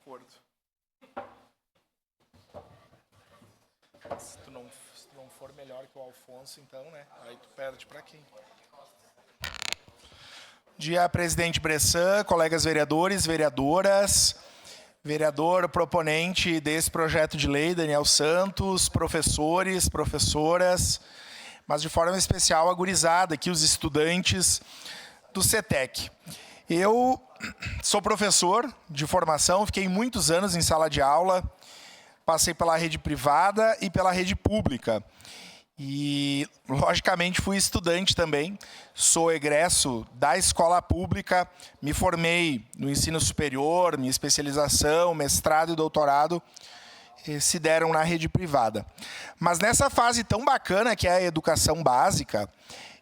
acordo. Se tu não for melhor que o Alfonso, então, né? Aí tu perde para quem? Dia, presidente Bressan, colegas vereadores, vereadoras, vereador proponente desse projeto de lei, Daniel Santos, professores, professoras, mas de forma especial a gurizada aqui, os estudantes do CETEC. Eu sou professor de formação, fiquei muitos anos em sala de aula, passei pela rede privada e pela rede pública. E, logicamente, fui estudante também, sou egresso da escola pública, me formei no ensino superior, minha especialização, mestrado e doutorado se deram na rede privada. Mas nessa fase tão bacana que é a educação básica,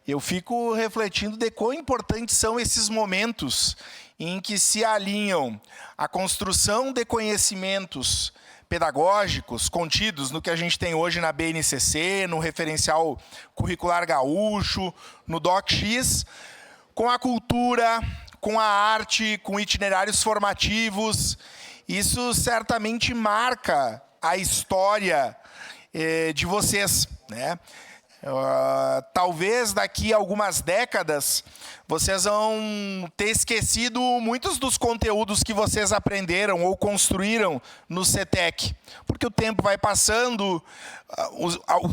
eu fico refletindo de quão importantes são esses momentos em que se alinham a construção de conhecimentos pedagógicos contidos no que a gente tem hoje na BNCC, no referencial curricular gaúcho, no DocX, com a cultura, com a arte, com itinerários formativos. Isso certamente marca a história de vocês, né? Talvez daqui a algumas décadas vocês vão ter esquecido muitos dos conteúdos que vocês aprenderam ou construíram no CETEC, porque o tempo vai passando,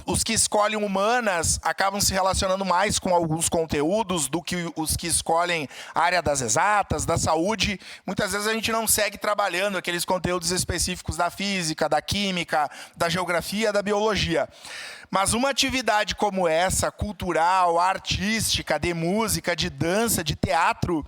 os que escolhem humanas acabam se relacionando mais com alguns conteúdos do que os que escolhem a área das exatas, da saúde. Muitas vezes a gente não segue trabalhando aqueles conteúdos específicos da física, da química, da geografia, da biologia. Mas uma atividade como essa, cultural, artística, de música, de dança, de teatro,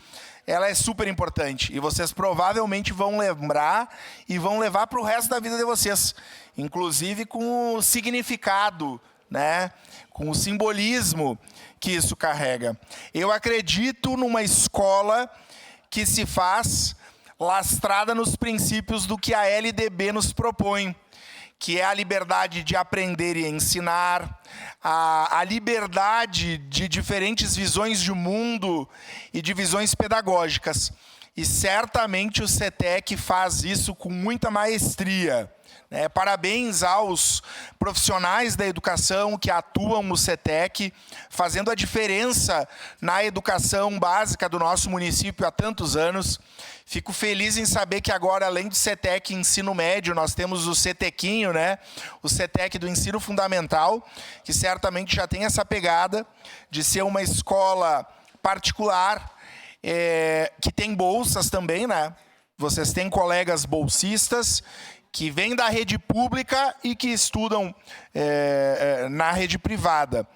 ela é super importante. E vocês provavelmente vão lembrar e vão levar para o resto da vida de vocês. Inclusive com o significado, né? Com o simbolismo que isso carrega. Eu acredito numa escola que se faz lastrada nos princípios do que a LDB nos propõe, que é a liberdade de aprender e ensinar, a liberdade de diferentes visões de mundo e de visões pedagógicas. E certamente o CETEC faz isso com muita maestria. Parabéns aos profissionais da educação que atuam no CETEC, fazendo a diferença na educação básica do nosso município há tantos anos. Fico feliz em saber que agora, além do CETEC ensino médio, nós temos o CETEQuinho, né? O CETEC do ensino fundamental, que certamente já tem essa pegada de ser uma escola particular, que tem bolsas também, né? Vocês têm colegas bolsistas que vêm da rede pública e que estudam na rede privada.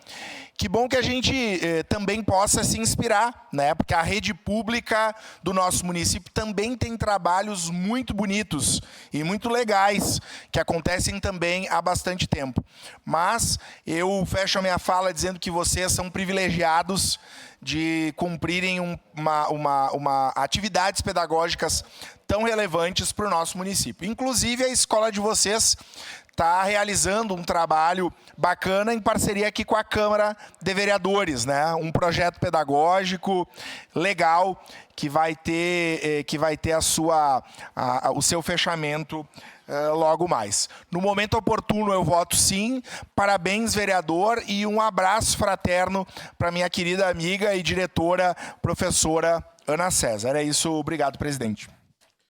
Que bom que a gente também possa se inspirar, né? Porque a rede pública do nosso município também tem trabalhos muito bonitos e muito legais, que acontecem também há bastante tempo. Mas eu fecho a minha fala dizendo que vocês são privilegiados de cumprirem atividades pedagógicas tão relevantes para o nosso município. Inclusive, a escola de vocês está realizando um trabalho bacana em parceria aqui com a Câmara de Vereadores, né? Um projeto pedagógico legal que vai ter o seu fechamento logo mais. No momento oportuno eu voto sim. Parabéns, vereador, e um abraço fraterno para minha querida amiga e diretora, professora Ana César. É isso, obrigado, presidente.